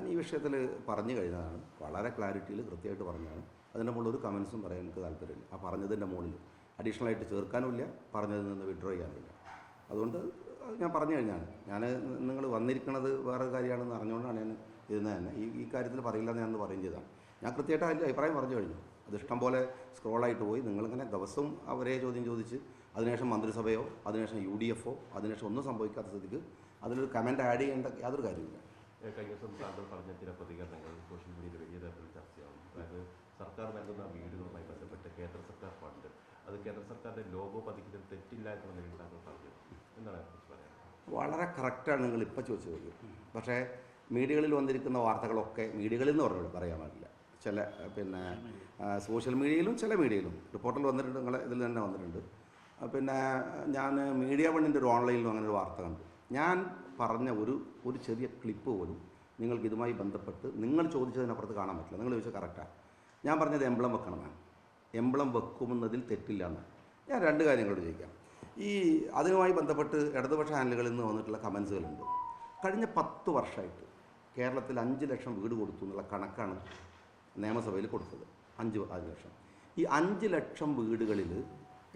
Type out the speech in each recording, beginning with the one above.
ഞാൻ ഈ വിഷയത്തിൽ പറഞ്ഞു കഴിഞ്ഞതാണ്, വളരെ ക്ലാരിറ്റിയിൽ കൃത്യമായിട്ട് പറഞ്ഞതാണ്. അതിൻ്റെ മുകളിൽ ഒരു കമൻസും പറയാൻ എനിക്ക് താല്പര്യമില്ല. ആ പറഞ്ഞതിൻ്റെ മുകളിൽ അഡീഷണലായിട്ട് ചേർക്കാനുമില്ല, പറഞ്ഞതിൽ നിന്ന് വിഡ്രോ ചെയ്യാനുമില്ല. അതുകൊണ്ട് ഞാൻ പറഞ്ഞു കഴിഞ്ഞാണ്. നിങ്ങൾ വന്നിരിക്കുന്നത് വേറെ കാര്യമാണെന്ന് അറിഞ്ഞുകൊണ്ടാണ് ഞാൻ ഇരുന്നത് തന്നെ. ഈ കാര്യത്തിൽ പറയില്ലെന്ന് ഞാനൊന്ന് പറയുകയും ചെയ്തതാണ്. ഞാൻ കൃത്യമായിട്ട് അതിൻ്റെ അഭിപ്രായം പറഞ്ഞു കഴിഞ്ഞു. അത് ഇഷ്ടം പോലെ സ്ക്രോളായിട്ട് പോയി. നിങ്ങളിങ്ങനെ ദിവസവും അവരെ ചോദ്യം ചോദിച്ച് അതിനുശേഷം മന്ത്രിസഭയോ അതിനുശേഷം UDF അതിനുശേഷം ഒന്നും സംഭവിക്കാത്ത സ്ഥിതിക്ക് അതിലൊരു കമൻറ്റ് ആഡ് ചെയ്യേണ്ട യാതൊരു കാര്യമില്ല. കഴിഞ്ഞ ദിവസം താങ്കൾ പറഞ്ഞ ചില പ്രതികരണങ്ങൾ സോഷ്യൽ മീഡിയയിൽ വലിയ തരത്തിൽ ചർച്ചയാവും. അതായത് സർക്കാർ നൽകുന്ന വീടുകളുമായി ബന്ധപ്പെട്ട് കേന്ദ്ര സർക്കാർ ഫണ്ട്, അത് കേന്ദ്ര സർക്കാരിൻ്റെ ലോഗോ പതിക്കുന്നതിൽ തെറ്റില്ല എന്നുള്ള നിലയിൽ താങ്കൾ പറഞ്ഞു. എന്താണ് അതിനെക്കുറിച്ച് പറയാൻ? വളരെ കറക്റ്റാണ് നിങ്ങൾ ഇപ്പോൾ ചോദിച്ചത്. പക്ഷേ മീഡിയകളിൽ വന്നിരിക്കുന്ന വാർത്തകളൊക്കെ മീഡിയകളിൽ നിന്ന് പറയാൻ പാടില്ല. ചില സോഷ്യൽ മീഡിയയിലും ചില മീഡിയയിലും റിപ്പോർട്ടിൽ വന്നിട്ടുണ്ട്, നിങ്ങളെ ഇതിൽ തന്നെ വന്നിട്ടുണ്ട്. ഞാൻ മീഡിയ വണ്ണിൻ്റെ ഒരു ഓൺലൈനിലും അങ്ങനെ ഒരു വാർത്ത കണ്ടു. ഞാൻ പറഞ്ഞ ഒരു ചെറിയ ക്ലിപ്പ് പോലും നിങ്ങൾക്ക് ഇതുമായി ബന്ധപ്പെട്ട് നിങ്ങൾ ചോദിച്ചതിനപ്പുറത്ത് കാണാൻ പറ്റില്ല. നിങ്ങൾ ചോദിച്ചാൽ കറക്റ്റാണ്. ഞാൻ പറഞ്ഞത് എംബ്ലം വെക്കണമെന്നാണ്. എംബ്ലം വെക്കുമെന്നതിൽ തെറ്റില്ല എന്ന്. ഞാൻ രണ്ട് കാര്യങ്ങളോട് ചോദിക്കാം. അതിനുമായി ബന്ധപ്പെട്ട് ഇടതുപക്ഷ ഹാൻഡിലുകളിൽ നിന്ന് വന്നിട്ടുള്ള കമൻസുകളുണ്ട്. കഴിഞ്ഞ 10 വർഷമായിട്ട് കേരളത്തിൽ 5 ലക്ഷം വീട് കൊടുത്തു എന്നുള്ള കണക്കാണ് നിയമസഭയിൽ കൊടുത്തത്. 5 ലക്ഷം. ഈ 5 ലക്ഷം വീടുകളിൽ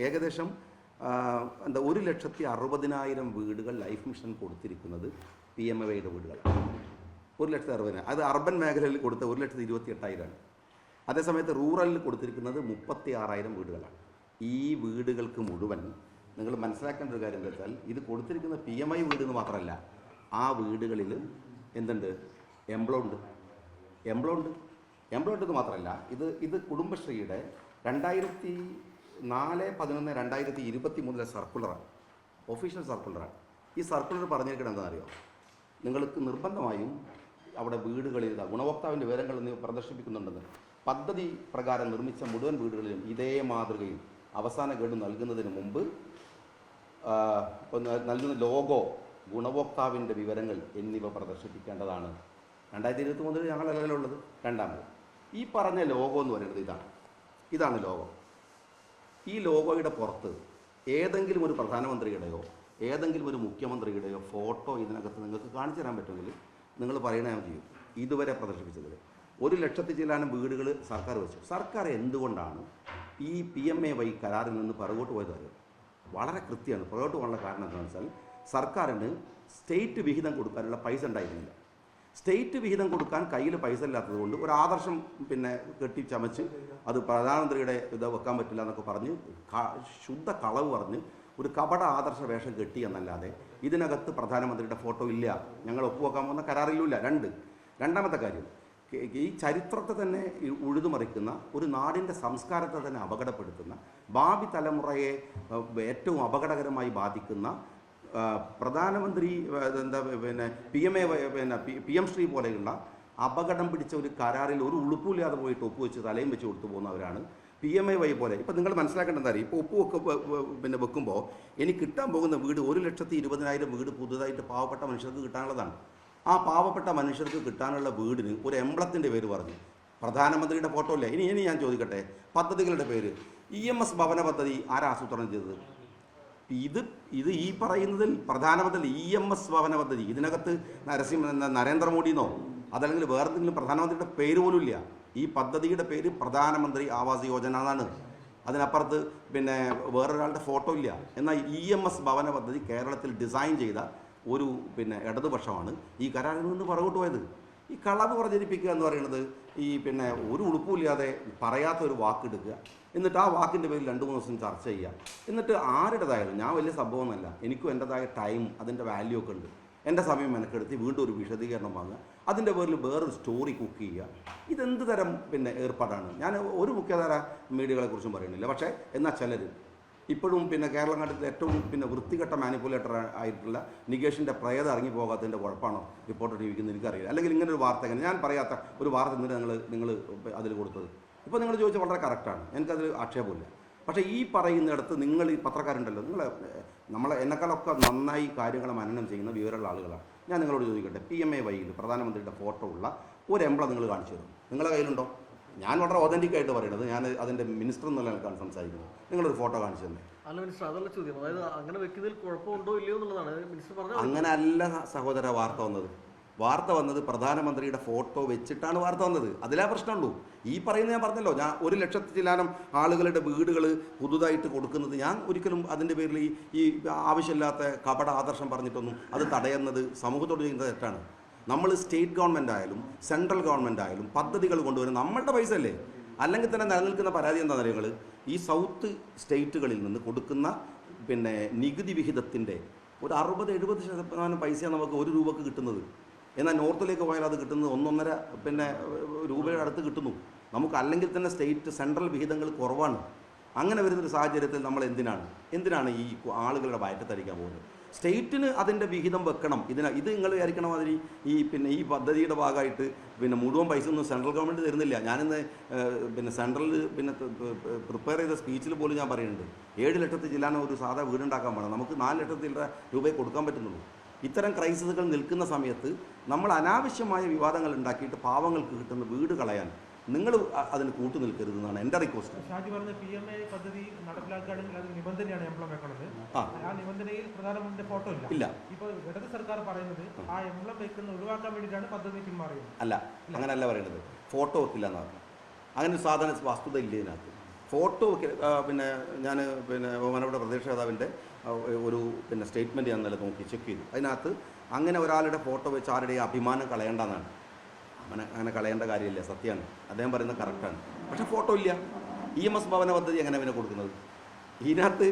ഏകദേശം 1,60,000 വീടുകൾ ലൈഫ് മിഷൻ കൊടുത്തിരിക്കുന്നത് PMAYയുടെ വീടുകളാണ്. 1,60,000. അത് അർബൻ മേഖലയിൽ കൊടുത്ത 1,28,000. അതേസമയത്ത് റൂറലിൽ കൊടുത്തിരിക്കുന്നത് 36,000 വീടുകളാണ്. ഈ വീടുകൾക്ക് മുഴുവൻ നിങ്ങൾ മനസ്സിലാക്കേണ്ട ഒരു കാര്യം എന്താ വെച്ചാൽ, ഇത് കൊടുത്തിരിക്കുന്ന PMI വീട് എന്ന് മാത്രമല്ല, ആ വീടുകളിൽ എന്തുണ്ട്? എംപ്ലോയ്ഡ് എന്ന് മാത്രമല്ല, ഇത് കുടുംബശ്രീയുടെ 2004-11-2023 സർക്കുലറാണ്, ഒഫീഷ്യൽ സർക്കുലറാണ്. ഈ സർക്കുലർ പറഞ്ഞിരിക്കുന്നത് എന്താണെന്നറിയോ? നിങ്ങൾക്ക് നിർബന്ധമായും അവിടെ വീടുകളിൽ ഗുണഭോക്താവിൻ്റെ വിവരങ്ങൾ പ്രദർശിപ്പിക്കുന്നുണ്ടെന്ന്. പദ്ധതി പ്രകാരം നിർമ്മിച്ച മുഴുവൻ വീടുകളിലും ഇതേ മാതൃകയിൽ അവസാന ഗഡു നൽകുന്നതിന് മുമ്പ് നൽകുന്ന ലോഗോ, ഗുണഭോക്താവിൻ്റെ വിവരങ്ങൾ എന്നിവ പ്രദർശിപ്പിക്കേണ്ടതാണ്. 2023 ഞങ്ങളല്ലല്ലോ ഉള്ളത്. രണ്ടാമത് ഈ പറഞ്ഞ ലോഗോ എന്ന് പറയുന്നത് ഇതാണ് ലോഗോ. ഈ ലോഗോയുടെ പുറത്ത് ഏതെങ്കിലും ഒരു പ്രധാനമന്ത്രിയുടെയോ ഏതെങ്കിലും ഒരു മുഖ്യമന്ത്രിയുടെയോ ഫോട്ടോ ഇതിനകത്ത് നിങ്ങൾക്ക് കാണിച്ചു തരാൻ പറ്റുമെങ്കിൽ നിങ്ങൾ പറയണേ ചെയ്യും. ഇതുവരെ പ്രദർശിപ്പിച്ചതിൽ 1,00,000 ചില്ലാനം വീടുകൾ സർക്കാർ വെച്ചു. സർക്കാർ എന്തുകൊണ്ടാണ് ഈ PMAY കരാറിൽ നിന്ന് പുറകോട്ട് പോയത്? വളരെ കൃത്യമാണ്. പുറകോട്ട് പോകാനുള്ള കാരണം എന്താണെന്ന് വെച്ചാൽ, സർക്കാരിന് സ്റ്റേറ്റ് വിഹിതം കൊടുക്കാനുള്ള പൈസ ഉണ്ടായിരുന്നില്ല. സ്റ്റേറ്റ് വിഹിതം കൊടുക്കാൻ കയ്യിൽ പൈസ ഇല്ലാത്തതുകൊണ്ട് ഒരു ആദർശം കെട്ടിച്ചമച്ച് അത് പ്രധാനമന്ത്രിയുടെ ഇത് വെക്കാൻ പറ്റില്ല എന്നൊക്കെ പറഞ്ഞ് ശുദ്ധ കളവ് പറഞ്ഞ് ഒരു കപട ആദർശ വേഷം കെട്ടി എന്നല്ലാതെ ഇതിനകത്ത് പ്രധാനമന്ത്രിയുടെ ഫോട്ടോ ഇല്ല. ഞങ്ങൾ ഒപ്പുവെക്കാൻ പോകുന്ന കരാറിലുമില്ല. രണ്ടാമത്തെ കാര്യം, ഈ ചരിത്രത്തെ തന്നെ ഉഴുതുമറിക്കുന്ന, ഒരു നാടിൻ്റെ സംസ്കാരത്തെ തന്നെ അപകടപ്പെടുത്തുന്ന, ഭാവി തലമുറയെ ഏറ്റവും അപകടകരമായി ബാധിക്കുന്ന പ്രധാനമന്ത്രി PM ശ്രീ പോലെയുള്ള അപകടം പിടിച്ച ഒരു കരാറിൽ ഒരു ഉളുപ്പില്ലാതെ പോയിട്ട് ഒപ്പുവെച്ച് തലയും വെച്ച് കൊടുത്തു പോകുന്നവരാണ് PMAY പോലെ. ഇപ്പം നിങ്ങൾ മനസ്സിലാക്കേണ്ടത് അറിയാം. ഇപ്പോൾ ഒപ്പ് വെക്കുമ്പോൾ എനിക്ക് കിട്ടാൻ പോകുന്ന വീട് 1,20,000 വീട് പുതുതായിട്ട് പാവപ്പെട്ട മനുഷ്യർക്ക് കിട്ടാനുള്ളതാണ്. ആ പാവപ്പെട്ട മനുഷ്യർക്ക് കിട്ടാനുള്ള വീടിന് ഒരു എംബ്ലത്തിൻ്റെ പേര് പറഞ്ഞു, പ്രധാനമന്ത്രിയുടെ ഫോട്ടോ ഇല്ല. ഇനി ഞാൻ ചോദിക്കട്ടെ, പദ്ധതികളുടെ പേര് EMS ഭവന പദ്ധതി ആരാ ആസൂത്രണം ചെയ്തത്? ഇത് ഈ പറയുന്നതിൽ പ്രധാനമന്ത്രി EMS ഭവന പദ്ധതി ഇതിനകത്ത് നരേന്ദ്രമോദിന്നോ അതല്ലെങ്കിൽ വേറെ എന്തെങ്കിലും പ്രധാനമന്ത്രിയുടെ പേര് പോലും ഇല്ല. ഈ പദ്ധതിയുടെ പേര് പ്രധാനമന്ത്രി ആവാസ് യോജന എന്നാണ്. അതിനപ്പുറത്ത് വേറൊരാളുടെ ഫോട്ടോ ഇല്ല. എന്നാൽ EMS ഭവന പദ്ധതി കേരളത്തിൽ ഡിസൈൻ ചെയ്ത ഒരു ഇടതുപക്ഷമാണ് ഈ കരാറിൽ നിന്ന് പുറകോട്ട് പോയത്. ഈ കളവ് പ്രചരിപ്പിക്കുക എന്ന് പറയുന്നത് ഒരു ഉളുപ്പുമില്ലാതെ പറയാത്തൊരു വാക്കെടുക്കുക, എന്നിട്ട് ആ വാക്കിൻ്റെ പേരിൽ 2-3 ദിവസം ചർച്ച ചെയ്യുക, എന്നിട്ട് ആരുടേതായാലും, ഞാൻ വലിയ സംഭവമൊന്നുമല്ല, എനിക്കും എൻ്റെതായ ടൈം അതിൻ്റെ വാല്യൂ ഒക്കെ ഉണ്ട്, എൻ്റെ സമയം മെനക്കെടുത്തി വീണ്ടും ഒരു വിശദീകരണം വാങ്ങുക, അതിൻ്റെ പേരിൽ വേറൊരു സ്റ്റോറി കുക്ക് ചെയ്യുക. ഇതെന്ത് തരം ഏർപ്പാടാണ്? ഞാൻ ഒരു മുഖ്യധാര മീഡിയകളെക്കുറിച്ചും പറയുന്നില്ല. പക്ഷേ എന്നാൽ ചിലർ ഇപ്പോഴും കേരളം കണ്ടത്തിൽ ഏറ്റവും വൃത്തികെട്ട മാനിപ്പുലേറ്റർ ആയിട്ടുള്ള നികേഷിൻ്റെ പ്രേതം ഇറങ്ങി പോകാത്തതിൻ്റെ കുഴപ്പമാണോ റിപ്പോർട്ടർ ടിവിക്കുന്നത് എനിക്കറിയില്ല. അല്ലെങ്കിൽ ഇങ്ങനെ ഒരു വാർത്ത ഞാൻ പറയാത്ത ഒരു വാർത്ത എന്നിട്ട് നിങ്ങൾ അതിൽ കൊടുത്തത് ഇപ്പോൾ നിങ്ങൾ ചോദിച്ചാൽ വളരെ കറക്റ്റാണ്, എനിക്കതിൽ ആക്ഷേപമില്ല. പക്ഷേ ഈ പറയുന്നിടത്ത് നിങ്ങൾ ഈ പത്രക്കാരുണ്ടല്ലോ, എന്നെക്കാളൊക്കെ നന്നായി കാര്യങ്ങൾ മനനം ചെയ്യുന്ന വിവരമുള്ള ആളുകളാണ്. ഞാൻ നിങ്ങളോട് ചോദിക്കട്ടെ, PMAYയിൽ പ്രധാനമന്ത്രിയുടെ ഫോട്ടോ ഉള്ള ഒരു എംബ്ലം നിങ്ങൾ കാണിച്ചു തരും? നിങ്ങളുടെ കയ്യിലുണ്ടോ? ഞാൻ വളരെ ഒതൻറ്റിക്കായിട്ട് പറയുന്നത്, ഞാൻ അതിൻ്റെ മിനിസ്റ്റർ എന്നുള്ള ആൾക്കാണ് സംസാരിക്കുന്നത്. നിങ്ങളൊരു ഫോട്ടോ കാണിച്ചു തന്നെ. അങ്ങനെ അല്ല സഹോദര വാർത്ത വന്നത്. വാർത്ത വന്നത് പ്രധാനമന്ത്രിയുടെ ഫോട്ടോ വെച്ചിട്ടാണ് വാർത്ത വന്നത്. അതിലാ പ്രശ്നമുള്ളൂ. ഈ പറയുന്നത് ഞാൻ പറഞ്ഞല്ലോ, ഞാൻ 1 ലക്ഷത്തി ചില്ലാനം ആളുകളുടെ വീടുകൾ പുതുതായിട്ട് കൊടുക്കുന്നത് ഞാൻ ഒരിക്കലും അതിൻ്റെ പേരിൽ ഈ ആവശ്യമില്ലാത്ത കപട ആദർശം പറഞ്ഞിട്ടൊന്നും അത് തടയുന്നത് സമൂഹത്തോട് ചെയ്യുന്നത് തെറ്റാണ്. നമ്മൾ സ്റ്റേറ്റ് ഗവൺമെൻറ് ആയാലും സെൻട്രൽ ഗവൺമെൻറ് ആയാലും പദ്ധതികൾ കൊണ്ടുവരും നമ്മളുടെ പൈസ അല്ലേ. അല്ലെങ്കിൽ തന്നെ നിലനിൽക്കുന്ന പരാതി എന്താ നിങ്ങൾ ഈ സൗത്ത് സ്റ്റേറ്റുകളിൽ നിന്ന് കൊടുക്കുന്ന നികുതി വിഹിതത്തിൻ്റെ ഒരു 60-70% പൈസയാണ് നമുക്ക് 1 രൂപക്ക് കിട്ടുന്നത്. എന്നാൽ നോർത്തിലേക്ക് പോയാൽ അത് കിട്ടുന്നത് 1-1.5 രൂപയുടെ അടുത്ത് കിട്ടുന്നു. നമുക്ക് അല്ലെങ്കിൽ തന്നെ സെൻട്രൽ വിഹിതങ്ങൾ കുറവാണ്. അങ്ങനെ വരുന്നൊരു സാഹചര്യത്തിൽ നമ്മൾ എന്തിനാണ് ഈ ആളുകളുടെ വയറ്റത്തടിക്കാൻ പോകുന്നത്? സ്റ്റേറ്റിന് അതിൻ്റെ വിഹിതം വെക്കണം. ഇത് നിങ്ങൾ വിചാരിക്കണ മാതിരി ഈ പദ്ധതിയുടെ ഭാഗമായിട്ട് മുഴുവൻ പൈസ ഒന്നും സെൻട്രൽ ഗവൺമെൻറ് തരുന്നില്ല. ഞാനിന്ന് സെൻട്രലിൽ പ്രിപ്പയർ ചെയ്ത സ്പീച്ചിൽ പോലും ഞാൻ പറയുന്നുണ്ട് 7 ലക്ഷത്തിൽ ചില്ലാനം ഒരു സാധാ വീടുണ്ടാക്കാൻ വേണം. നമുക്ക് 4 ലക്ഷത്തിൽ രൂപയെ കൊടുക്കാൻ പറ്റുന്നുള്ളൂ. ഇത്തരം ക്രൈസിസുകൾ നിൽക്കുന്ന സമയത്ത് നമ്മൾ അനാവശ്യമായ വിവാദങ്ങൾ ഉണ്ടാക്കിയിട്ട് പാവങ്ങൾക്ക് കിട്ടുന്ന വീട് കളയാൻ നിങ്ങൾ അതിന് കൂട്ടു നിൽക്കരുതെന്നാണ് എൻ്റെ റിക്വസ്റ്റ്. ഷാജി പറഞ്ഞ PMA പദ്ധതി നടപ്പിലാക്കുകയാണെങ്കിൽ അത് നിബന്ധനയാണ് എംബ്ലം വെക്കുന്നത്. ആ നിബന്ധനയിൽ പ്രധാനമന്ത്രിയുടെ ഫോട്ടോ ഇല്ല. ഇപ്പോൾ ഇടത് സർക്കാർ പറയുന്നത് ആ എംബ്ലം വെക്കുന്ന ഒഴിവാക്കാൻ വേണ്ടിയിട്ടാണ് പദ്ധതി പിന്മാറിയത്. അല്ല, അങ്ങനെയല്ല പറയുന്നത്. ഫോട്ടോ വെക്കില്ല എന്ന് പറഞ്ഞു. അങ്ങനെ സാധാരണ വസ്തുത ഇല്ല ഇതിനകത്ത്. ഫോട്ടോ ഞാൻ ബഹുമാനപ്പെട്ട പ്രതിപക്ഷ നേതാവിൻ്റെ ഒരു സ്റ്റേറ്റ്മെൻറ്റ് ഞാൻ നല്ല നോക്കി ചെക്ക് ചെയ്തു. അതിനകത്ത് അങ്ങനെ ഒരാളുടെ ഫോട്ടോ വെച്ച് ആരുടെയും അഭിമാനം കളയേണ്ടെന്നാണ്. അങ്ങനെ കളയേണ്ട കാര്യമില്ല, സത്യമാണ്. അദ്ദേഹം പറയുന്നത് കറക്റ്റാണ്. പക്ഷേ ഫോട്ടോ ഇല്ല. EMS ഭവന പദ്ധതി എങ്ങനെ കൊടുക്കുന്നത്? ഇതിനകത്ത്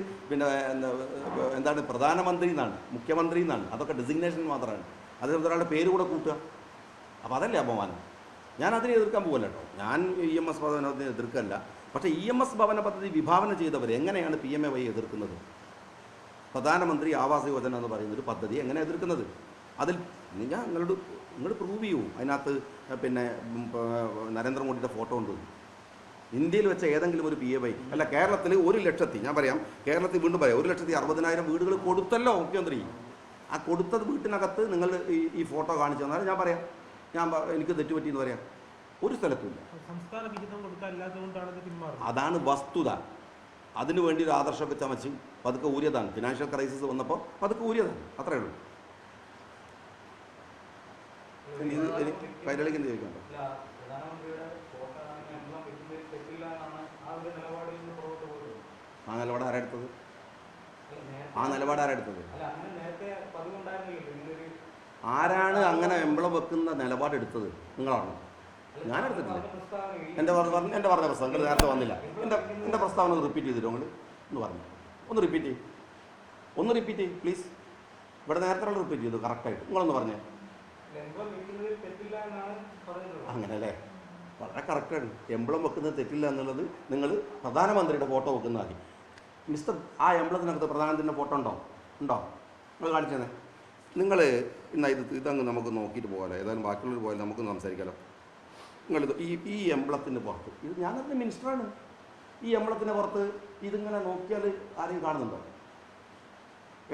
എന്താണ് പ്രധാനമന്ത്രി എന്നാണ്, മുഖ്യമന്ത്രി എന്നാണ്, അതൊക്കെ ഡെസിഗ്നേഷൻ മാത്രമാണ്. അതിൽ ഒരാളുടെ പേര് കൂടെ കൂട്ടുക. അപ്പോൾ അതല്ലേ അപമാനം? ഞാൻ അതിനെ എതിർക്കാൻ പോകല്ല കേട്ടോ. ഞാൻ EMS ഭവന പദ്ധതി എതിർക്കല്ല. പക്ഷേ EMS ഭവന പദ്ധതി വിഭാവനം ചെയ്തവർ എങ്ങനെയാണ് PMA വഴി എതിർക്കുന്നത്? പ്രധാനമന്ത്രി ആവാസ് യോജന എന്ന് പറയുന്നൊരു പദ്ധതി എങ്ങനെ എതിർക്കുന്നത്? അതിൽ നിങ്ങൾ പ്രൂവ് ചെയ്യൂ. അതിനകത്ത് നരേന്ദ്രമോദിയുടെ ഫോട്ടോ ഉണ്ട്. ഇന്ത്യയിൽ വെച്ച ഏതെങ്കിലും ഒരു PMA അല്ല, കേരളത്തിൽ 1 ലക്ഷത്തി, ഞാൻ പറയാം, കേരളത്തിൽ വീണ്ടും പറയാം, 1,60,000 വീടുകൾ കൊടുത്തല്ലോ മുഖ്യമന്ത്രി. ആ കൊടുത്തത് വീട്ടിനകത്ത് നിങ്ങൾ ഈ ഫോട്ടോ കാണിച്ചു തന്നാൽ ഞാൻ പറയാം, എനിക്ക് തെറ്റുപറ്റിയെന്ന് പറയാം. ഒരു സ്ഥലത്തുമില്ല. സംസ്ഥാന വിഹിതം കൊടുക്കാനില്ലാത്തതുകൊണ്ടാണ്. അതാണ് വസ്തുത. അതിനു വേണ്ടി ഒരു ആദർശമൊക്കെ ചമച്ച് പതുക്കെ ഊരിയതാണ്. ഫിനാൻഷ്യൽ ക്രൈസിസ് വന്നപ്പോൾ പതുക്കെ ഊരിയതാണ്. അത്രയേ ഉള്ളൂ. കൈരളിക്ക് എന്ത് ചോദിക്കണ്ടോ? ആ നിലപാട് ആരെടുത്തത്? ആരാണ് അങ്ങനെ എംബ്ലം വെക്കുന്ന നിലപാടെടുത്തത്? നിങ്ങളാണോ? ഞാനെടുത്തിട്ടില്ല. എൻ്റെ പറഞ്ഞ പ്രസ്താവന നിങ്ങൾ നേരത്തെ വന്നില്ല. എൻ്റെ പ്രസ്താവന ഒന്ന് റിപ്പീറ്റ് ചെയ്തിട്ടോ? നിങ്ങൾ ഒന്ന് റിപ്പീറ്റ് ചെയ്യ് പ്ലീസ്. ഇവിടെ നേരത്തെ റിപ്പീറ്റ് ചെയ്തു കറക്റ്റായിട്ട്. നിങ്ങളൊന്ന് പറഞ്ഞേ. അങ്ങനെ അല്ലേ? വളരെ കറക്റ്റാണ്. എംബ്ലം വെക്കുന്നത് തെറ്റില്ല എന്നുള്ളത് നിങ്ങൾ പ്രധാനമന്ത്രിയുടെ ഫോട്ടോ വെക്കുന്ന മതി. മിസ്റ്റർ, ആ എംബ്ലത്തിനകത്ത് പ്രധാനമന്ത്രിയുടെ ഫോട്ടോ ഉണ്ടോ? നിങ്ങൾ കാണിച്ചു തന്നെ. നിങ്ങൾ ഇതങ്ങ് നമുക്ക് നോക്കിയിട്ട് പോകാമല്ലോ. ഏതായാലും ബാക്കിയുള്ളവർ പോയാലും നമുക്ക് സംസാരിക്കാമല്ലോ. നിങ്ങളിത് ഈ എംബ്ലത്തിൻ്റെ പുറത്ത്, ഇത് ഞാനതിൻ്റെ മിനിസ്റ്ററാണ്. ഈ എംബ്ലത്തിൻ്റെ പുറത്ത് ഇതിങ്ങനെ നോക്കിയാൽ ആരെയും കാണുന്നുണ്ടോ?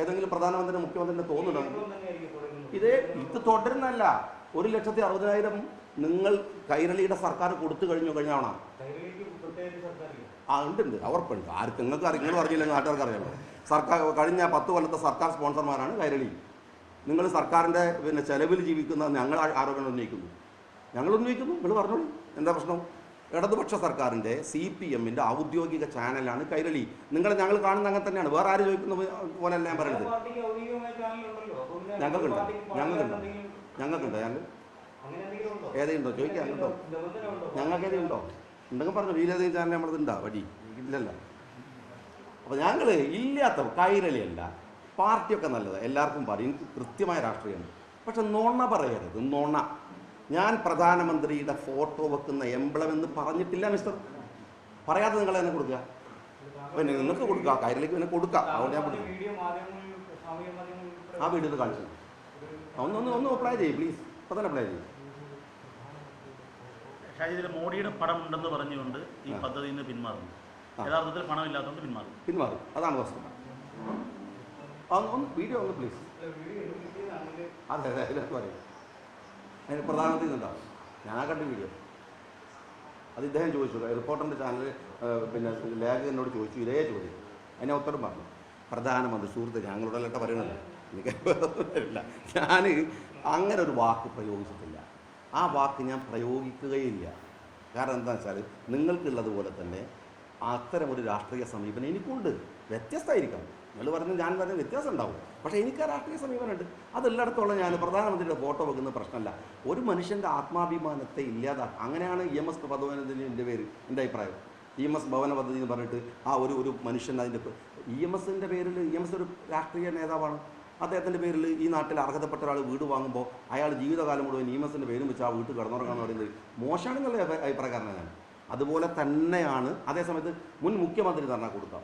ഏതെങ്കിലും പ്രധാനമന്ത്രി മുഖ്യമന്ത്രിനെ തോന്നുന്നുണ്ടോ? ഇത് തുടരുന്നല്ല. 1,60,000 നിങ്ങൾ കൈരളിയുടെ സർക്കാർ കൊടുത്തു കഴിഞ്ഞാണോ? ഉണ്ട്, ഉറപ്പുണ്ട്. ആർക്ക് നിങ്ങൾക്ക് നിങ്ങൾ അറിയില്ലെങ്കിൽ നാട്ടുകാർക്ക് അറിയാമല്ലോ. സർക്കാർ കഴിഞ്ഞ 10 കൊല്ലത്തെ സർക്കാർ സ്പോൺസർമാരാണ് കൈരളി. നിങ്ങൾ സർക്കാരിൻ്റെ ചെലവിൽ ജീവിക്കുന്ന ഞങ്ങൾ ആരോപണം ഉന്നയിക്കുന്നു. നിങ്ങൾ പറഞ്ഞോളൂ, എന്താ പ്രശ്നം? ഇടതുപക്ഷ സർക്കാരിൻ്റെ CPMൻ്റെ ഔദ്യോഗിക ചാനലാണ് കൈരളി. ഞങ്ങൾ കാണുന്ന അങ്ങനെ തന്നെയാണ്. വേറെ ആര് ചോദിക്കുന്ന പോലെയല്ല ഞാൻ പറയുന്നത്. ഞങ്ങൾക്കുണ്ടോ? ഏതെയുണ്ടോ ചോദിക്കാം. ഞങ്ങൾക്ക് ഏതെയുണ്ടോ? ഉണ്ടെങ്കിൽ പറഞ്ഞു. വീലേതെങ്കിലും ചാനൽ നമ്മളതുണ്ടോ? വഴി ഇല്ലല്ലോ. അപ്പോൾ ഞങ്ങൾ ഇല്ലാത്ത കൈരളിയല്ല. പാർട്ടിയൊക്കെ നല്ലത്, എല്ലാവർക്കും പറയും, കൃത്യമായ രാഷ്ട്രീയമാണ്. പക്ഷെ നുണ പറയരുത്. നുണ. ഞാൻ പ്രധാനമന്ത്രിയുടെ ഫോട്ടോ വെക്കുന്ന എംബ്ലം എന്ന് പറഞ്ഞിട്ടില്ല മിസ്റ്റർ. പറയാതെ നിങ്ങൾ എന്നെ കൊടുക്കുക. നിങ്ങൾക്ക് കൊടുക്കുക, കൈരളിക്ക് പിന്നെ കൊടുക്കാം. അതുകൊണ്ട് ഞാൻ കൊടുക്കും. ആ വീഡിയോ കാണിച്ചു ഒന്ന് അപ്ലൈ ചെയ്യും പ്ലീസ്. ഇപ്പം തന്നെ അപ്ലൈ ചെയ്യും. ഷാജിദിൽ മോഡിയുടെ പടം ഉണ്ടെന്ന് പറഞ്ഞുകൊണ്ട് ഈ പദ്ധതിയിൽ നിന്ന് പിന്മാറുന്നു. യഥാർത്ഥത്തിൽ പണമില്ലാത്തതുകൊണ്ട് പിന്മാറും. അതാണ് വസ്തുത. ഒന്ന് വീഡിയോ ഒന്ന് പ്ലീസ്. അതെ പറയും. അതിന് പ്രധാനമന്ത്രി ഉണ്ടാവും. ഞാൻ കണ്ട വീഡിയോ അത് ഇദ്ദേഹം ചോദിച്ചു. റിപ്പോർട്ടറിൻ്റെ ചാനൽ ലേഖകൻ എന്നോട് ചോദിച്ചു ഇതേ ചോദ്യം. അതിനെ ഉത്തരം പറഞ്ഞു. പ്രധാനമന്ത്രി സുഹൃത്ത് ഞങ്ങളുടെ ലെട്ട പറയണല്ലോ. എനിക്കില്ല. ഞാൻ അങ്ങനെ ഒരു വാക്ക് പ്രയോഗിച്ചിട്ടില്ല. ആ വാക്ക് ഞാൻ പ്രയോഗിക്കുകയില്ല. കാരണം എന്താണെന്ന് വെച്ചാൽ നിങ്ങൾക്കുള്ളതുപോലെ തന്നെ അത്തരമൊരു രാഷ്ട്രീയ സമീപനം എനിക്കുണ്ട്. വ്യത്യസ്തമായിരിക്കാം, നിങ്ങൾ പറഞ്ഞ് ഞാൻ പറഞ്ഞ വ്യത്യാസം ഉണ്ടാവും. പക്ഷേ എനിക്ക് ആ രാഷ്ട്രീയ സമീപനമുണ്ട്. അതെല്ലായിടത്തോളം ഞാൻ പ്രധാനമന്ത്രിയുടെ ഫോട്ടോ വെക്കുന്ന പ്രശ്നമല്ല. ഒരു മനുഷ്യൻ്റെ ആത്മാഭിമാനത്തെ ഇല്ലാതാക്കും. അങ്ങനെയാണ് EMS പദ്ധതി എൻ്റെ പേര്, എൻ്റെ അഭിപ്രായം. EMS ഭവന പദ്ധതി എന്ന് പറഞ്ഞിട്ട് ആ ഒരു മനുഷ്യൻ അതിൻ്റെ EMSൻ്റെ പേരിൽ EMS ഒരു രാഷ്ട്രീയ നേതാവാണ്. അദ്ദേഹത്തിൻ്റെ പേരിൽ ഈ നാട്ടിൽ അർഹതപ്പെട്ട ഒരാൾ വീട് വാങ്ങുമ്പോൾ അയാൾ ജീവിതകാലം മുഴുവൻ EMSൻ്റെ പേരും വെച്ച് ആ വീട്ടിൽ കിടന്നുറങ്ങാന്ന് പറയുന്നത് മോശമാണെന്നുള്ള അഭിപ്രായക്കാരനാണ് ഞാൻ. അതുപോലെ തന്നെയാണ് അതേസമയത്ത് മുൻ മുഖ്യമന്ത്രി പറഞ്ഞാൽ കൊടുക്കാം,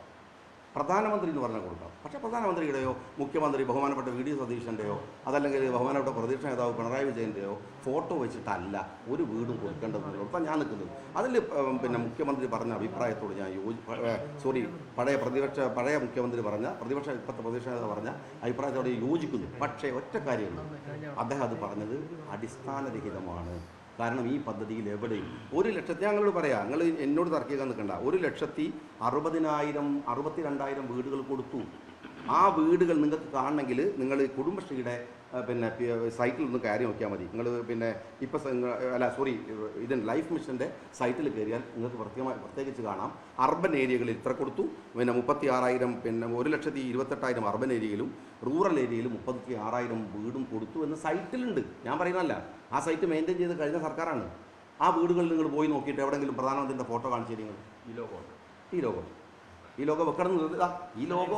പ്രധാനമന്ത്രി എന്ന് പറഞ്ഞാൽ കൊടുക്കാം. പക്ഷേ പ്രധാനമന്ത്രിയുടെയോ മുഖ്യമന്ത്രി ബഹുമാനപ്പെട്ട VD സതീശൻ്റെയോ അതല്ലെങ്കിൽ ബഹുമാനപ്പെട്ട പ്രതിപക്ഷ നേതാവ് പിണറായി വിജയൻ്റെയോ ഫോട്ടോ വെച്ചിട്ടല്ല ഒരു വീടും കൊടുക്കേണ്ടതെന്നുള്ളതാണ് ഞാൻ നിൽക്കുന്നത്. അതിൽ പിന്നെ മുഖ്യമന്ത്രി പറഞ്ഞ അഭിപ്രായത്തോട് ഞാൻ പഴയ മുഖ്യമന്ത്രി പറഞ്ഞ ഇപ്പോഴത്തെ പ്രതിപക്ഷ നേതാവ് പറഞ്ഞ അഭിപ്രായത്തോട് യോജിക്കുന്നു. പക്ഷേ ഒറ്റ കാര്യമുള്ളൂ, അദ്ദേഹം അത് പറഞ്ഞത് അടിസ്ഥാനരഹിതമാണ്. കാരണം ഈ പദ്ധതിയിൽ എവിടെയും 1,00,000 ഞങ്ങളോട് പറയാം, നിങ്ങൾ എന്നോട് തർക്കിക്കാൻ നിൽക്കണ്ട, 1,60,62,000 വീടുകൾ കൊടുത്തു. ആ വീടുകൾ നിങ്ങൾക്ക് കാണണമെങ്കിൽ നിങ്ങൾ കുടുംബശ്രീയുടെ പിന്നെ സൈറ്റിൽ ഒന്ന് കയറി നോക്കിയാൽ മതി. നിങ്ങൾ പിന്നെ ഇതിന് ലൈഫ് മിഷൻ്റെ സൈറ്റിൽ കയറിയാൽ നിങ്ങൾക്ക് പ്രത്യേകിച്ച് കാണാം. അർബൻ ഏരിയകളിൽ ഇത്ര കൊടുത്തു, പിന്നെ 36,000, പിന്നെ 1,28,000 അർബൻ ഏരിയയിലും റൂറൽ ഏരിയയിലും 36,000 വീടും കൊടുത്തു എന്ന് സൈറ്റിലുണ്ട്. ഞാൻ പറയുന്നതല്ല, ആ സൈറ്റ് മെയിൻറ്റെയിൻ ചെയ്ത് കഴിഞ്ഞ സർക്കാരാണ്. ആ വീടുകളിൽ നിങ്ങൾ പോയി നോക്കിയിട്ട് എവിടെയെങ്കിലും പ്രധാനമന്ത്രിയുടെ ഫോട്ടോ കാണിച്ചു തരുന്നത് ഈ ലോഗോ വെക്കണം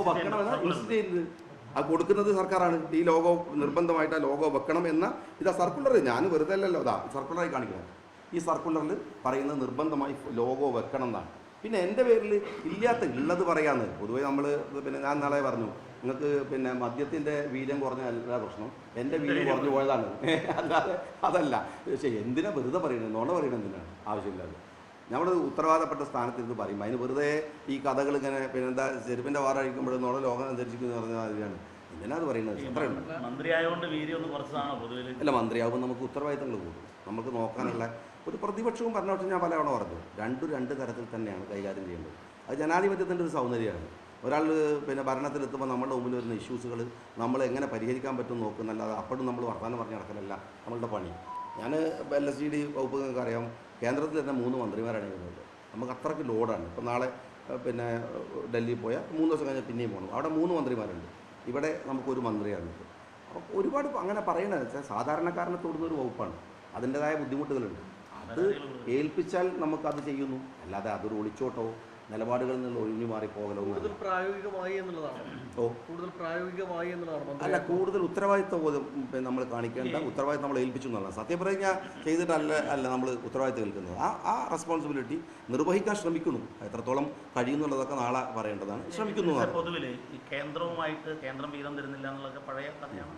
വെക്കണമെന്ന് ഇൻസിസ്റ്റ് ചെയ്തത് അത് കൊടുക്കുന്നത് സർക്കാരാണ്. ഈ ലോഗോ നിർബന്ധമായിട്ട് ആ ലോഗോ വെക്കണം എന്ന ഇതാ സർക്കുലർ. ഞാൻ വെറുതെ അല്ലല്ലോ, ഇതാ സർക്കുലറായി കാണിക്കുന്നത്. ഈ സർക്കുലറിൽ പറയുന്നത് നിർബന്ധമായി ലോഗോ വെക്കണം എന്നാണ്. പിന്നെ എൻ്റെ പേരിൽ ഉള്ളത് പറയാമെന്ന് പൊതുവേ നമ്മൾ പിന്നെ ഞാൻ നാളെ പറഞ്ഞു, നിങ്ങൾക്ക് പിന്നെ മദ്യത്തിൻ്റെ വീര്യം കുറഞ്ഞ എല്ലാ പ്രശ്നം, എൻ്റെ വീര്യം കുറഞ്ഞു പോയതാണ്. അല്ലാതെ അതല്ല. പക്ഷേ എന്തിനാ വെറുതെ പറയുന്നത്, നുണ പറയുന്നത് എന്തിനാണ് ആവശ്യമില്ലാതെ. നമ്മൾ ഉത്തരവാദപ്പെട്ട സ്ഥാനത്തിരുന്ന് പറയും. അതിന് വെറുതെ ഈ കഥകൾ ഇങ്ങനെ പിന്നെന്താ ചെരുപ്പിൻ്റെ വാറഴിക്കുമ്പോഴും നുണ ലോകം അനുസരിച്ചിരിക്കുന്നു പറഞ്ഞ മാതിരിയാണ്. എന്തിനാ അത് പറയുന്നത്? അല്ല, മന്ത്രിയാവുമ്പോൾ നമുക്ക് ഉത്തരവാദിത്തങ്ങൾ കൂടും. നമുക്ക് നോക്കാനുള്ള ഒരു പ്രതിപക്ഷവും ഭരണപക്ഷവും ഞാൻ പലവണ പറഞ്ഞു, രണ്ട് തരത്തിൽ തന്നെയാണ് കൈകാര്യം ചെയ്യേണ്ടത്. അത് ജനാധിപത്യത്തിൻ്റെ ഒരു സൗന്ദര്യമാണ്. ഒരാൾ പിന്നെ ഭരണത്തിലെത്തുമ്പോൾ നമ്മുടെ മുമ്പിൽ വരുന്ന ഇഷ്യൂസുകൾ നമ്മൾ എങ്ങനെ പരിഹരിക്കാൻ പറ്റും നോക്കുന്നല്ലാതെ അപ്പോഴും നമ്മൾ വർത്തമാനം പറഞ്ഞ് നടക്കലല്ല നമ്മളുടെ പണി. ഞാൻ LSD വകുപ്പ് നിങ്ങൾക്ക് അറിയാം, കേന്ദ്രത്തിൽ തന്നെ 3 മന്ത്രിമാരാണ് ഇരുന്നത്. നമുക്ക് അത്രയ്ക്ക് ലോഡാണ്. ഇപ്പോൾ നാളെ പിന്നെ ഡൽഹിയിൽ പോയാൽ 3 ദിവസം കഴിഞ്ഞാൽ പിന്നെയും പോകണം. അവിടെ 3 മന്ത്രിമാരുണ്ട്, ഇവിടെ നമുക്കൊരു മന്ത്രിയാണ്. അപ്പോൾ ഒരുപാട് അങ്ങനെ പറയണത് വെച്ചാൽ സാധാരണക്കാരനെ തൊടുന്നൊരു വകുപ്പാണ്. അതിൻ്റെതായ ബുദ്ധിമുട്ടുകളുണ്ട്. അത് ഏൽപ്പിച്ചാൽ നമുക്കത് ചെയ്യുന്നു, അല്ലാതെ അതൊരു ഒളിച്ചോട്ടോ നിലപാടുകളിൽ നിന്ന് ഒഴിഞ്ഞു മാറി പോകലോ. കൂടുതൽ പ്രായോഗികമായി എന്നുള്ളതാണ്. അല്ല, കൂടുതൽ ഉത്തരവാദിത്വം നമ്മൾ കാണിക്കേണ്ട ഉത്തരവാദിത്വം നമ്മൾ ഏൽപ്പിച്ചു എന്നുള്ളതാണ്. സത്യപ്രതിജ്ഞ ചെയ്തിട്ടല്ല നമ്മൾ ഉത്തരവാദിത്വം ഏൽക്കുന്നത്. ആ റെസ്പോൺസിബിലിറ്റി നിർവഹിക്കാൻ ശ്രമിക്കുന്നു. എത്രത്തോളം കഴിയുന്നുള്ളതൊക്കെ നാളെ പറയേണ്ടതാണ്. ശ്രമിക്കുന്നു. പൊതുവിൽ ഈ കേന്ദ്രം വീതം തരുന്നില്ല എന്നുള്ളതൊക്കെ പഴയ കഥയാണ്,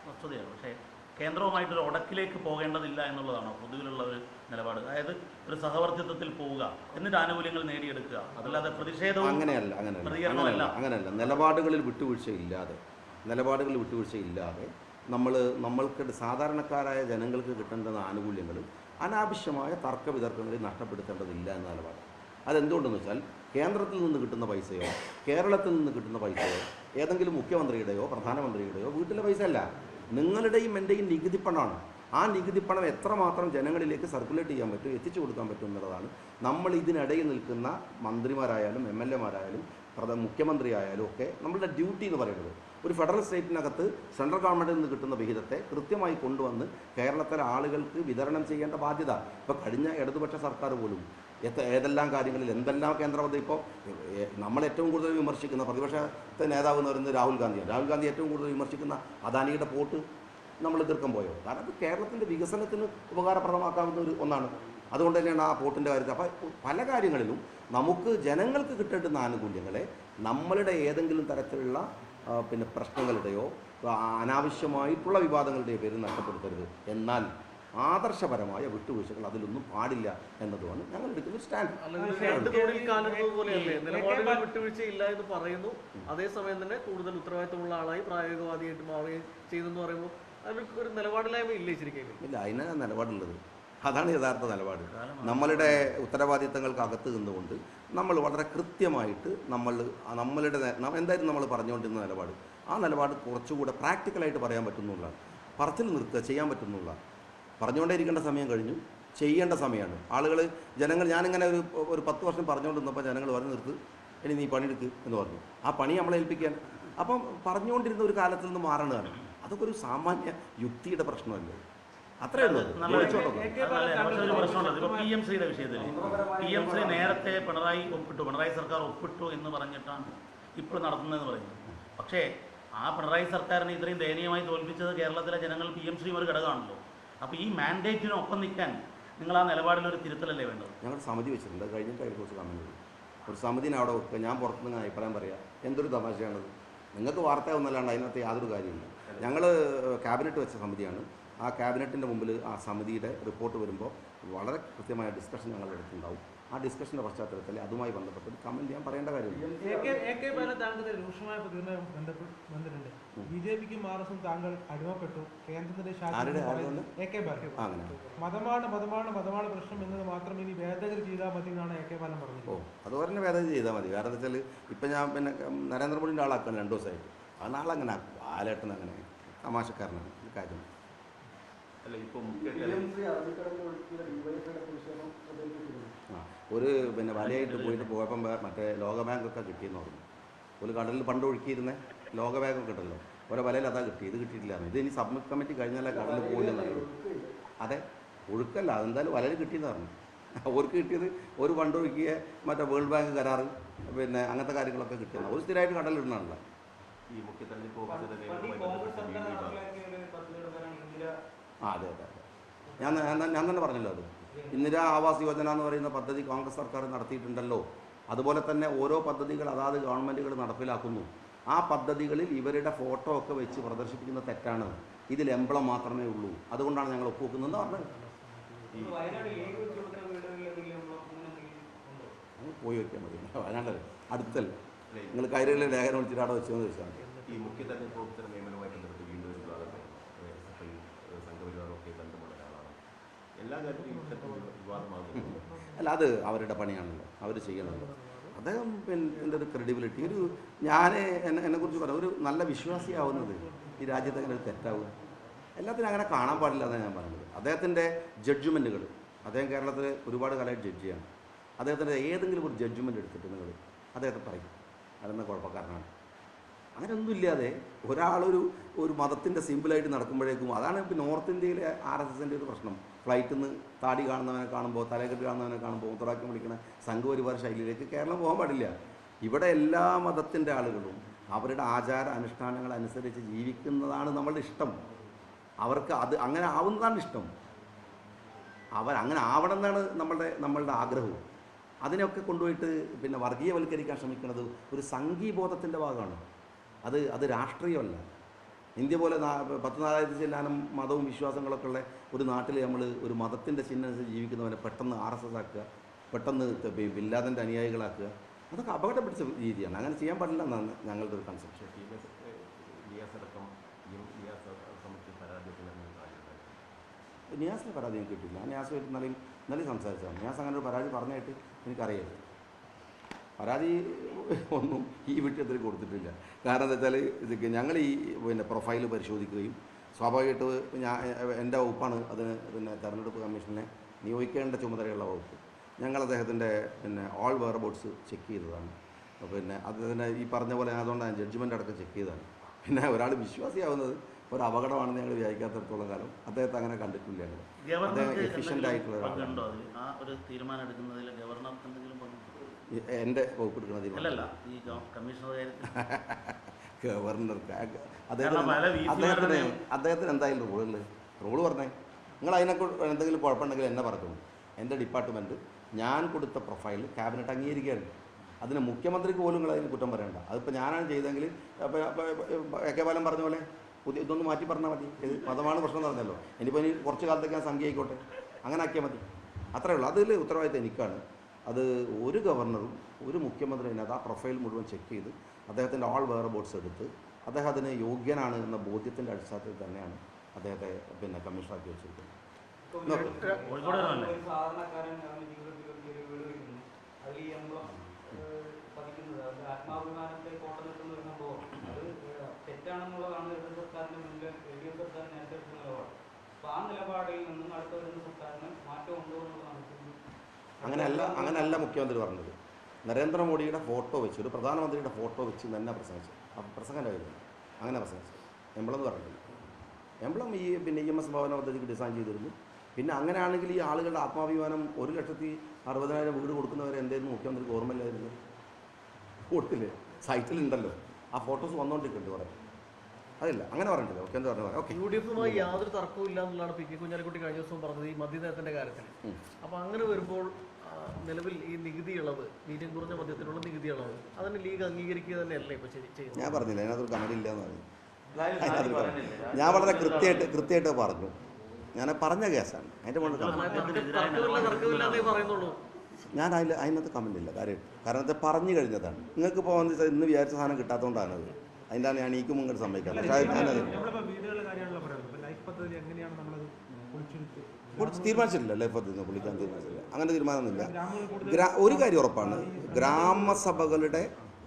വസ്തുതയാണ്. പക്ഷേ കേന്ദ്രവുമായിട്ടൊരു ഉടക്കിലേക്ക് പോകേണ്ടതില്ല എന്നുള്ളതാണ് പൊതുവിലുള്ള ഒരു നിലപാട്. അതായത് ഒരു സഹവർത്തിത്വത്തിൽ പോവുക, എന്നിട്ട് ആനുകൂല്യങ്ങൾ നേടിയെടുക്കുക, അതല്ലാതെ പ്രതിഷേധവും അങ്ങനെയല്ല. നിലപാടുകളിൽ വിട്ടുവീഴ്ചയില്ലാതെ നമ്മൾക്ക് സാധാരണക്കാരായ ജനങ്ങൾക്ക് കിട്ടേണ്ടുന്ന ആനുകൂല്യങ്ങൾ അനാവശ്യമായ തർക്ക വിതർക്കങ്ങളിൽ നഷ്ടപ്പെടുത്തേണ്ടതില്ല എന്ന നിലപാട്. അതെന്തുകൊണ്ടെന്ന് വെച്ചാൽ കേന്ദ്രത്തിൽ നിന്ന് കിട്ടുന്ന പൈസയോ കേരളത്തിൽ നിന്ന് കിട്ടുന്ന പൈസയോ ഏതെങ്കിലും മുഖ്യമന്ത്രിയുടെയോ പ്രധാനമന്ത്രിയുടെയോ വീട്ടിലെ പൈസ അല്ല, നിങ്ങളുടെയും എൻ്റെയും നികുതിപ്പണമാണ്. ആ നികുതിപ്പണം എത്രമാത്രം ജനങ്ങളിലേക്ക് സർക്കുലേറ്റ് ചെയ്യാൻ പറ്റും, എത്തിച്ചു കൊടുക്കാൻ പറ്റും എന്നുള്ളതാണ് നമ്മൾ ഇതിനിടയിൽ നിൽക്കുന്ന മന്ത്രിമാരായാലും MLA-മാരായാലും മുഖ്യമന്ത്രി ആയാലും ഒക്കെ നമ്മളുടെ ഡ്യൂട്ടി എന്ന് പറയുന്നത്. ഒരു ഫെഡറൽ സ്റ്റേറ്റിനകത്ത് സെൻട്രൽ ഗവൺമെൻറ്റിൽ നിന്ന് കിട്ടുന്ന വിഹിതത്തെ കൃത്യമായി കൊണ്ടുവന്ന് കേരളത്തിലെ ആളുകൾക്ക് വിതരണം ചെയ്യേണ്ട ബാധ്യത. ഇപ്പോൾ കഴിഞ്ഞ ഇടതുപക്ഷ സർക്കാർ പോലും ഏതെല്ലാം കാര്യങ്ങളിൽ എന്തെല്ലാം കേന്ദ്രപദ്ധതി. ഇപ്പോൾ നമ്മൾ ഏറ്റവും കൂടുതൽ വിമർശിക്കുന്ന പ്രതിപക്ഷത്തെ നേതാവ് എന്ന് പറയുന്നത് രാഹുൽ ഗാന്ധി ഏറ്റവും കൂടുതൽ വിമർശിക്കുന്ന അദാനിയുടെ പോർട്ട് നമ്മൾ എതിർക്കാൻ പോയോ? കാരണം അത് കേരളത്തിൻ്റെ വികസനത്തിന് ഉപകാരപ്രദമാക്കാവുന്ന ഒന്നാണ്. അതുകൊണ്ട് തന്നെയാണ് ആ പോർട്ടിൻ്റെ കാര്യത്തിൽ. അപ്പോൾ പല കാര്യങ്ങളിലും നമുക്ക് ജനങ്ങൾക്ക് കിട്ടേണ്ടുന്ന ആനുകൂല്യങ്ങളെ നമ്മളുടെ ഏതെങ്കിലും തരത്തിലുള്ള പിന്നെ പ്രശ്നങ്ങളുടെയോ അനാവശ്യമായിട്ടുള്ള വിവാദങ്ങളുടെയോ പേരിൽ നഷ്ടപ്പെടുത്തരുത്. എന്നാൽ ആദർശപരമായ വിട്ടുവീഴ്ചകൾ അതിലൊന്നും പാടില്ല എന്നതുമാണ് ഞങ്ങൾ എടുക്കുന്ന സ്റ്റാൻഡ്. വിട്ടുവീഴ്ചയില്ല എന്ന് പറയുന്നു, അതേസമയം തന്നെ കൂടുതൽ ഉത്തരവാദിത്തമുള്ള ആളായി പ്രായോഗികവാദിയായിട്ട് മാറുകയും ചെയ്തെന്ന് പറയുമ്പോൾ അതിന് ഒരു നിലപാടില്ലായ്മ ഇല്ലേ? ശരിക്കും ഇല്ല, അതിനാണ് നിലപാടുള്ളത്. അതാണ് യഥാർത്ഥ നിലപാട്. നമ്മളുടെ ഉത്തരവാദിത്തങ്ങൾക്ക് അകത്ത് നിന്നുകൊണ്ട് നമ്മൾ വളരെ കൃത്യമായിട്ട് നമ്മളുടെ എന്തായാലും നമ്മൾ പറഞ്ഞുകൊണ്ടിരുന്ന നിലപാട്, ആ നിലപാട് കുറച്ചുകൂടെ പ്രാക്ടിക്കലായിട്ട് പറയാൻ പറ്റുന്നതാണ്. പറച്ചിൽ നിർത്തുക, ചെയ്യാൻ പറ്റുന്നുള്ള പറഞ്ഞുകൊണ്ടേ ഇരിക്കേണ്ട സമയം കഴിഞ്ഞു, ചെയ്യേണ്ട സമയമാണ്. ആളുകൾ ജനങ്ങൾ ഞാനിങ്ങനെ ഒരു 10 വർഷം പറഞ്ഞുകൊണ്ടിരുന്നപ്പോൾ ജനങ്ങൾ പറഞ്ഞു നിർത്ത്, ഇനി നീ പണിയെടുക്ക് എന്ന് പറഞ്ഞു. ആ പണി നമ്മളെ ഏൽപ്പിക്കാൻ. അപ്പം പറഞ്ഞുകൊണ്ടിരുന്ന ഒരു കാലത്തിൽ നിന്ന് മാറണതാണ്. അതൊക്കെ ഒരു സാമാന്യ യുക്തിയുടെ പ്രശ്നമല്ലേ? അത്രേ ഉള്ളൂ. പക്ഷേ ഒരു പ്രശ്നമുള്ളത് ഇപ്പോൾ PMCയുടെ വിഷയത്തിൽ PMC നേരത്തെ പിണറായി സർക്കാർ ഒപ്പിട്ടു എന്ന് പറഞ്ഞിട്ടാണ് ഇപ്പോൾ നടത്തുന്നതെന്ന് പറയുന്നത്. പക്ഷേ ആ പിണറായി സർക്കാരിനെ ഇത്രയും ദയനീയമായി തോൽപ്പിച്ചത് കേരളത്തിലെ ജനങ്ങൾ PMC ഒരു ഘടകമാണല്ലോ. അപ്പോൾ ഈ മാൻഡേറ്റിനൊപ്പം നിൽക്കാൻ നിങ്ങൾ ആ നിലപാടിലൊരു തിരുത്തലല്ലേ വേണ്ടത്? ഞങ്ങൾ സമിതി വെച്ചിട്ടുണ്ട്, കഴിഞ്ഞിട്ട് അതിനെക്കുറിച്ച് കമൻറ്റ് ചെയ്തു. ഒരു സമിതിനെ അവിടെ വെക്കുക, ഞാൻ പുറത്തുനിന്ന് അഭിപ്രായം പറയാം. എന്തൊരു തമാശയാണത്. നിങ്ങൾക്ക് വാർത്ത ഒന്നല്ലാണ്ട് അതിനകത്ത് യാതൊരു കാര്യമില്ല. ഞങ്ങൾ ക്യാബിനറ്റ് വെച്ച സമിതിയാണ്. ആ ക്യാബിനറ്റിൻ്റെ മുമ്പിൽ ആ സമിതിയുടെ റിപ്പോർട്ട് വരുമ്പോൾ വളരെ കൃത്യമായ ഡിസ്കഷൻ ഞങ്ങളുടെ അടുത്തുണ്ടാവും. ആ ഡിസ്കഷൻ്റെ പശ്ചാത്തലത്തിൽ അതുമായി ബന്ധപ്പെട്ട് ഒരു കമൻറ്റ് ഞാൻ പറയേണ്ട കാര്യമില്ല. AK ബാലൻ താങ്കളുടെ രൂക്ഷമായ പ്രതികരണം ബന്ധപ്പെട്ടുണ്ട്. BJPക്കും RSസും താങ്കൾ അടിമപ്പെട്ടു. കേന്ദ്രത്തിന്റെ AK ബാലൻ മതമാണ് പ്രശ്നം എന്നത് മാത്രം ഇനി ഭേദഗതി ചെയ്താൽ മതി എന്നാണ് AK ബാലൻ പറഞ്ഞത്. അതുപോലെ തന്നെ ഭേദഗതി ചെയ്താൽ മതി. കാരണം എന്താ വെച്ചാൽ ഇപ്പം ഞാൻ പിന്നെ നരേന്ദ്രമോദിൻ്റെ ആളാക്കാൻ 2 ദിവസമായിട്ട് ആ നാളങ്ങനെ ആലേട്ടൻ അങ്ങനെ തമാശക്കാരനാണ് ഈ കാര്യം. അല്ല ഇപ്പോൾ ഒരു പിന്നെ വലയായിട്ട് പോയപ്പം മറ്റേ ലോകബാങ്കൊക്കെ കിട്ടിയെന്ന് പറഞ്ഞു. ഒരു കടലിൽ പണ്ട് ഒഴുക്കിയിരുന്നേ ലോകബാങ്കൊക്കെ ഉണ്ടല്ലോ, ഓരോ വലയിൽ അതാ കിട്ടി, ഇത് കിട്ടിയിട്ടില്ല. ഇത് ഇനി സബ്മിറ്റ് കമ്മിറ്റി കഴിഞ്ഞാലേ കടലിൽ പോയില്ലെന്നറിയുള്ളൂ. അതെ, ഒഴുക്കല്ല, അതെന്തായാലും വലയിൽ കിട്ടിയെന്ന് പറഞ്ഞു. അവർക്ക് കിട്ടിയത് ഒരു പണ്ട് ഒഴുക്കിയ മറ്റേ വേൾഡ് ബാങ്ക് കരാറ് പിന്നെ അങ്ങനത്തെ കാര്യങ്ങളൊക്കെ കിട്ടിയെന്ന്. ഒരു സ്ഥിരമായിട്ട് കടലിടുന്നതാണല്ലോ. ഈ മുഖ്യ തെരഞ്ഞെടുപ്പ് ഓഫീസറുടെ നിയമനവുമായി അതെ അതെ ഞാൻ തന്നെ പറഞ്ഞല്ലോ. അത് ഇന്ദിരാ ആവാസ് യോജന എന്ന് പറയുന്ന പദ്ധതി കോൺഗ്രസ് സർക്കാർ നടത്തിയിട്ടുണ്ടല്ലോ. അതുപോലെ തന്നെ ഓരോ പദ്ധതികൾ അതാത് ഗവൺമെൻറ്റുകൾ നടപ്പിലാക്കുന്നു. ആ പദ്ധതികളിൽ ഇവരുടെ ഫോട്ടോ ഒക്കെ വെച്ച് പ്രദർശിപ്പിക്കുന്ന തെറ്റാണ്. ഇതിൽ എംബ്ലം മാത്രമേ ഉള്ളൂ, അതുകൊണ്ടാണ് ഞങ്ങൾ ഒപ്പുവെക്കുന്നതെന്ന് പറഞ്ഞത്. പോയി വയ്ക്കാൻ മതി, വയനാടല്ലേ അടുത്തല്ലേ. നിങ്ങൾ കൈരളിലെ ലേഖനം വിളിച്ചിട്ട് അവിടെ വെച്ചതെന്ന് ചോദിച്ചാൽ ഈ മുഖ്യ തെരഞ്ഞെടുപ്പ് ഓഫീസറുടെ നിയമനവുമായി ബന്ധപ്പെട്ട് വീണ്ടും ഒരു വിവാദം സംഘപരിവാറൊക്കെ ബന്ധമുള്ള ഒരാളാണ്. എല്ലാ കാര്യത്തിലും വിവാദമാകുന്നു. അല്ല, അത് അവരുടെ പണിയാണല്ലോ, അവർ ചെയ്യണമല്ലോ. അദ്ദേഹം പിന്നെ ഒരു ക്രെഡിബിലിറ്റി ഞാൻ എന്നെക്കുറിച്ച് പറയാം, ഒരു നല്ല വിശ്വാസിയാവുന്നത് ഈ രാജ്യത്ത് അങ്ങനെ ഒരു തെറ്റാവുക. എല്ലാത്തിനും അങ്ങനെ കാണാൻ പാടില്ല എന്നാണ് ഞാൻ പറഞ്ഞത്. അദ്ദേഹത്തിൻ്റെ ജഡ്ജ്മെൻറ്റുകൾ, അദ്ദേഹം കേരളത്തിൽ ഒരുപാട് കാലമായിട്ട് ജഡ്ജിയാണ്. അദ്ദേഹത്തിൻ്റെ ഏതെങ്കിലും ഒരു ജഡ്ജ്മെൻ്റ് എടുത്തിട്ട് നിങ്ങൾ അദ്ദേഹത്തെ പറയും അതെന്ന കുഴപ്പക്കാരനാണ്. അങ്ങനെയൊന്നും ഇല്ലാതെ ഒരു മതത്തിൻ്റെ സിമ്പിളായിട്ട് നടക്കുമ്പോഴേക്കും അതാണ് ഇപ്പോൾ നോർത്ത് ഇന്ത്യയിലെ RSSൻ്റെ ഒരു പ്രശ്നം. ഫ്ലൈറ്റിൽ നിന്ന് താടി കാണുന്നവനെ കാണുമ്പോൾ, തലകെട്ട് കാണുന്നവനെ കാണുമ്പോൾ മുത്തറാക്കി വിളിക്കുന്ന സംഘപരിവാർ ശൈലിയിലേക്ക് കേരളം പോകാൻ പാടില്ല. ഇവിടെ എല്ലാ മതത്തിൻ്റെ ആളുകളും അവരുടെ ആചാര അനുഷ്ഠാനങ്ങൾ അനുസരിച്ച് ജീവിക്കുന്നതാണ് നമ്മളുടെ ഇഷ്ടം. അവർക്ക് അത് അങ്ങനെ ആവുന്നതാണ് ഇഷ്ടം. അങ്ങനെ ആവണം എന്നാണ് നമ്മളുടെ ആഗ്രഹവും. അതിനൊക്കെ കൊണ്ടുപോയിട്ട് പിന്നെ വർഗീയവൽക്കരിക്കാൻ ശ്രമിക്കുന്നത് ഒരു സംഘീബോധത്തിൻ്റെ ഭാഗമാണ്. അത് രാഷ്ട്രീയമല്ല. ഇന്ത്യ പോലെ 14,000 ചില്ലാനം മതവും വിശ്വാസങ്ങളൊക്കെ ഉള്ള ഒരു നാട്ടിൽ നമ്മൾ ഒരു മതത്തിൻ്റെ ചിഹ്നം അനുസരിച്ച് ജീവിക്കുന്നവനെ പെട്ടെന്ന് RSS ആക്കുക, പെട്ടെന്ന് ബിൻ ലാദൻ്റെ അനുയായികളാക്കുക, അതൊക്കെ അപകടം പിടിച്ച രീതിയാണ്. അങ്ങനെ ചെയ്യാൻ പാടില്ല എന്നാണ് ഞങ്ങളുടെ ഒരു കൺസെപ്ഷൻ. നിയാസിൻ്റെ പരാതി എനിക്ക് കിട്ടില്ല. നിയാസുമായിട്ട് നല്ല സംസാരിച്ചതാണ്. നിയാസ് അങ്ങനെ ഒരു പരാതി പറഞ്ഞായിട്ട് എനിക്കറിയാം. പരാതി ഒന്നും ഈ വിഷയത്തിൽ കൊടുത്തിട്ടില്ല. കാരണം എന്താ വെച്ചാൽ ഞങ്ങൾ ഈ പിന്നെ പ്രൊഫൈൽ പരിശോധിക്കുകയും സ്വാഭാവികമായിട്ട് എൻ്റെ വകുപ്പാണ് അതിന് പിന്നെ തെരഞ്ഞെടുപ്പ് കമ്മീഷനെ നിയോഗിക്കേണ്ട ചുമതലയുള്ള വകുപ്പ്. ഞങ്ങൾ അദ്ദേഹത്തിൻ്റെ പിന്നെ ഓൾ വെയർബോട്ട്സ് ചെക്ക് ചെയ്തതാണ്. പിന്നെ അദ്ദേഹത്തിൻ്റെ ഈ പറഞ്ഞ പോലെ അതുകൊണ്ടാണ് ജഡ്ജ്മെൻ്റ് അടക്കം ചെക്ക് ചെയ്തതാണ്. പിന്നെ ഒരാൾ വിശ്വാസിയാവുന്നത് ഒരു അപകടമാണെന്ന് ഞങ്ങൾ വിചാരിക്കാത്തടത്തോളം കാലം അദ്ദേഹത്തെ അങ്ങനെ കണ്ടിട്ടില്ല. അദ്ദേഹം എഫിഷ്യൻ്റ് ആയിട്ടുള്ള എൻ്റെ വകുപ്പ് എടുക്കുന്നത് ഗവർണർക്ക് അദ്ദേഹത്തിന് എന്തായാലും റൂള് പറഞ്ഞേ. നിങ്ങൾ അതിനെക്കുറിച്ച് എന്തെങ്കിലും കുഴപ്പമുണ്ടെങ്കിൽ എന്നെ പറഞ്ഞു. എൻ്റെ ഡിപ്പാർട്ട്മെൻറ്റ് ഞാൻ കൊടുത്ത പ്രൊഫൈൽ ക്യാബിനറ്റ് അംഗീകരിക്കുകയാണ്. അതിന് മുഖ്യമന്ത്രിക്ക് പോലും നിങ്ങൾ അതിന് കുറ്റം പറയണ്ട. അതിപ്പോൾ ഞാനാണ് ചെയ്തെങ്കിൽ AK ബാലൻ പറഞ്ഞ പോലെ ഇതൊന്ന് മാറ്റി പറഞ്ഞാൽ മതി. മതമാണ് പ്രശ്നം പറഞ്ഞല്ലോ, ഇനിയിപ്പോൾ ഇനി കുറച്ച് കാലത്തേക്ക് ഞാൻ സംഖ്യ ആയിക്കോട്ടെ, അങ്ങനെ ആക്കിയാൽ മതി. അത്രേ ഉള്ളൂ. അതിൽ ഉത്തരവാദിത്തം എനിക്കാണ്. അത് ഒരു ഗവർണറും ഒരു മുഖ്യമന്ത്രി അതിനകത്ത് ആ പ്രൊഫൈൽ മുഴുവൻ ചെക്ക് ചെയ്ത് അദ്ദേഹത്തിൻ്റെ ഓൾ വെയർബോട്ട്സ് എടുത്ത് അദ്ദേഹം അതിന് യോഗ്യനാണ് എന്ന ബോധ്യത്തിൻ്റെ അടിസ്ഥാനത്തിൽ തന്നെയാണ് അദ്ദേഹത്തെ പിന്നെ കമ്മീഷണറാക്കി വെച്ചിരിക്കുന്നത്. പതിക്കുന്നത്, അത് ആത്മാഭിമാനത്തെ കോട്ടം നിൽക്കുന്ന ഒരു സംഭവം. അത് തെറ്റാണെന്നുള്ളതാണ് ഇടത് സർക്കാരിന്റെ മുന്നിൽ LDF സർക്കാർ നേരത്തെ എടുത്ത നിലപാട്. അപ്പൊ ആ നിലപാടിൽ നിന്നും അടുത്ത വരുന്ന സർക്കാരിന് മാറ്റം ഉണ്ടോ എന്നുള്ളതാണ്. അങ്ങനെയല്ല മുഖ്യമന്ത്രി പറഞ്ഞത്. നരേന്ദ്രമോദിയുടെ ഫോട്ടോ വെച്ച്, ഒരു പ്രധാനമന്ത്രിയുടെ ഫോട്ടോ വെച്ച് തന്നെ പ്രസംഗിച്ചു. പ്രസംഗം കഴിയുന്നു അങ്ങനെ പ്രസംഗിച്ചു. എംബ്ലം എന്ന് പറഞ്ഞിട്ടില്ല. എംബ്ലം ഈ പിന്നെ EMS ഭവന പദ്ധതിക്ക് ഡിസൈൻ ചെയ്തിരുന്നു. പിന്നെ അങ്ങനെയാണെങ്കിൽ ഈ ആളുകളുടെ ആത്മാഭിമാനം 1,60,000 വീട് കൊടുക്കുന്നവരെ എന്തായിരുന്നു മുഖ്യമന്ത്രിക്ക് ഓർമ്മയില്ലായിരുന്നു? കൊടുത്തില്ലേ? സൈറ്റിലുണ്ടല്ലോ, ആ ഫോട്ടോസ് വന്നുകൊണ്ടിരിക്കുന്നുണ്ട് കുറേ. അതില്ല അങ്ങനെ പറഞ്ഞിട്ടില്ല മുഖ്യമന്ത്രി പറഞ്ഞു. ഓക്കെ, UDF-മായി യാതൊരു തർക്കവും ഇല്ല എന്നുള്ളതാണ് PK കുഞ്ഞാലിക്കുട്ടി കഴിഞ്ഞ ദിവസം പറഞ്ഞത് ഈ മദ്യനയത്തിന്റെ കാര്യത്തിൽ. അപ്പോൾ അങ്ങനെ വരുമ്പോൾ നിലവിൽ ഈ നികുതി ഇളവ്, വീര്യം കുറഞ്ഞ മദ്യത്തിനുള്ള നികുതി ഇളവ്, അതിന് ലീഗ് അംഗീകരിക്കുക തന്നെയല്ലേ ഇപ്പോൾ ചെയ്യുന്നത്? ഞാൻ പറഞ്ഞില്ല, അതിനകത്തൊരു കമന്റ് ഇല്ല എന്ന് പറഞ്ഞു. ഞാൻ വളരെ കൃത്യമായിട്ട് പറഞ്ഞു. ഞാൻ പറഞ്ഞ കേസാണ്. അതിൻ്റെ മുകളിൽ തർക്കമില്ലാതെ പറയുന്നുള്ളൂ. ഞാൻ അതിനകത്ത് കമന്റ് ഇല്ല കാര്യമായിട്ട്. കാരണം അത് പറഞ്ഞു കഴിഞ്ഞതാണ്. നിങ്ങൾക്കിപ്പോൾ വന്ന് ഇന്ന് വിചാരിച്ച സാധനം കിട്ടാത്തതുകൊണ്ടാണത്. അതിൻ്റെയാണ് ഞാൻ ഈക്കും മുങ്ങോട്ട് സമ്മതിക്കാം. പക്ഷേ തീരുമാനിച്ചിട്ടില്ല, ലൈഫ് പദ്ധതി പൊളിക്കാൻ തീരുമാനിച്ചില്ല. അങ്ങനെ തീരുമാനമൊന്നുമില്ല. ഒരു കാര്യം ഉറപ്പാണ്, ഗ്രാമസഭകളുടെ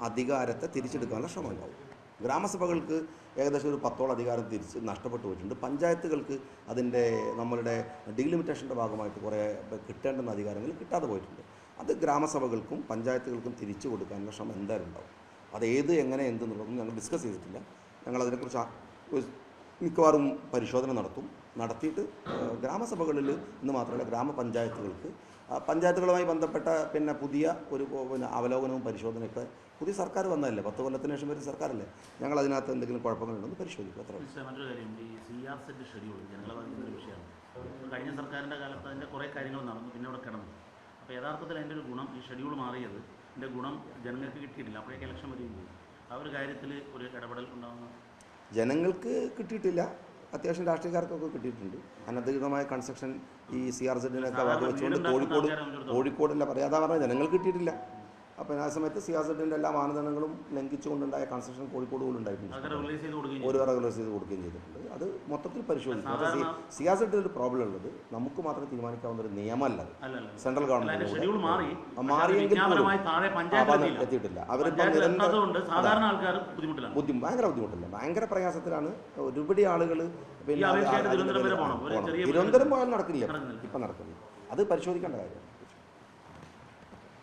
അധികാരത്തെ തിരിച്ചെടുക്കാനുള്ള ശ്രമം ഉണ്ടാവും. ഗ്രാമസഭകൾക്ക് ഏകദേശം ഒരു 10ഓളം അധികാരം തിരിച്ച് നഷ്ടപ്പെട്ടു പോയിട്ടുണ്ട്. പഞ്ചായത്തുകൾക്ക് അതിൻ്റെ നമ്മളുടെ ഡീലിമിറ്റേഷൻ്റെ ഭാഗമായിട്ട് കുറേ കിട്ടേണ്ടുന്ന അധികാരങ്ങൾ കിട്ടാതെ പോയിട്ടുണ്ട്. അത് ഗ്രാമസഭകൾക്കും പഞ്ചായത്തുകൾക്കും തിരിച്ചു കൊടുക്കാനുള്ള ശ്രമം എന്തായാലും ഉണ്ടാവും. അത് എങ്ങനെ എന്തെന്നുള്ളതൊന്നും ഞങ്ങൾ ഡിസ്കസ് ചെയ്തിട്ടില്ല. ഞങ്ങളതിനെക്കുറിച്ച് മിക്കവാറും പരിശോധന നടത്തിയിട്ട് ഗ്രാമസഭകളിൽ എന്ന് മാത്രമല്ല ഗ്രാമപഞ്ചായത്തുകൾക്ക് പഞ്ചായത്തുകളുമായി ബന്ധപ്പെട്ട പുതിയ ഒരു അവലോകനവും പരിശോധനയൊക്കെ പുതിയ സർക്കാർ വന്നതല്ലേ, 10 കൊല്ലത്തിന് ശേഷം വരുന്ന സർക്കാരല്ലേ, ഞങ്ങൾ അതിനകത്ത് എന്തെങ്കിലും കുഴപ്പങ്ങളുണ്ടെന്ന് പരിശോധിക്കും. അത്ര മറ്റൊരു കാര്യം, ഈ CRZ ഷെഡ്യൂൾ ജനങ്ങളെ ബാധിക്കുന്ന ഒരു വിഷയമാണ്. കഴിഞ്ഞ സർക്കാരിൻ്റെ കാലത്ത് അതിൻ്റെ കുറേ കാര്യങ്ങൾ നടന്നു, പിന്നെ അവിടെ കിടന്നു. അപ്പോൾ യഥാർത്ഥത്തിൽ അതിൻ്റെ ഒരു ഗുണം, ഈ ഷെഡ്യൂൾ മാറിയത് ഇതിൻ്റെ ഗുണം ജനങ്ങൾക്ക് കിട്ടിയിട്ടില്ല. അപ്പോഴേക്ക് ഇലക്ഷൻ വരികയും ചെയ്തു. ആ ഒരു കാര്യത്തിൽ ഒരു ഇടപെടൽ ഉണ്ടാകുന്ന ജനങ്ങൾക്ക് കിട്ടിയിട്ടില്ല, അത്യാവശ്യം രാഷ്ട്രീയക്കാർക്കൊക്കെ കിട്ടിയിട്ടുണ്ട്. അനധികൃതമായ കൺസ്ട്രക്ഷൻ ഈ CRZ-നെയൊക്കെ വക വെച്ചുകൊണ്ട് കോഴിക്കോടല്ല പറയാതെ പറഞ്ഞാൽ ജനങ്ങൾക്ക് കിട്ടിയിട്ടില്ല. അപ്പോൾ ആ സമയത്ത് CRZ-ൻ്റെ എല്ലാ മാനദണ്ഡങ്ങളും ലംഘിച്ചുകൊണ്ടുണ്ടായ കൺസ്ട്രക്ഷൻ കോഴിക്കോട് പോലും ഉണ്ടായിട്ടുണ്ട്. ഒരു റെഗുലൈസ് ചെയ്ത് കൊടുക്കുകയും ചെയ്തിട്ടുണ്ട്. അത് മൊത്തത്തിൽ പരിശോധിക്കും. പക്ഷേ CRZ ഒരു പ്രോബ്ലം ഉള്ളത് നമുക്ക് മാത്രം തീരുമാനിക്കാവുന്ന ഒരു നിയമമല്ല. സെൻട്രൽ ഗവൺമെന്റ് മാറിയെങ്കിൽ എത്തിയിട്ടില്ല. അവരിപ്പോൾ ഭയങ്കര ബുദ്ധിമുട്ടില്ല, ഭയങ്കര പ്രയാസത്തിലാണ്. ഒരുപടി ആളുകൾ പിന്നെ തിരുവനന്തപുരം പോയാൽ നടക്കില്ല, ഇപ്പം നടക്കില്ല. അത് പരിശോധിക്കേണ്ട കാര്യം.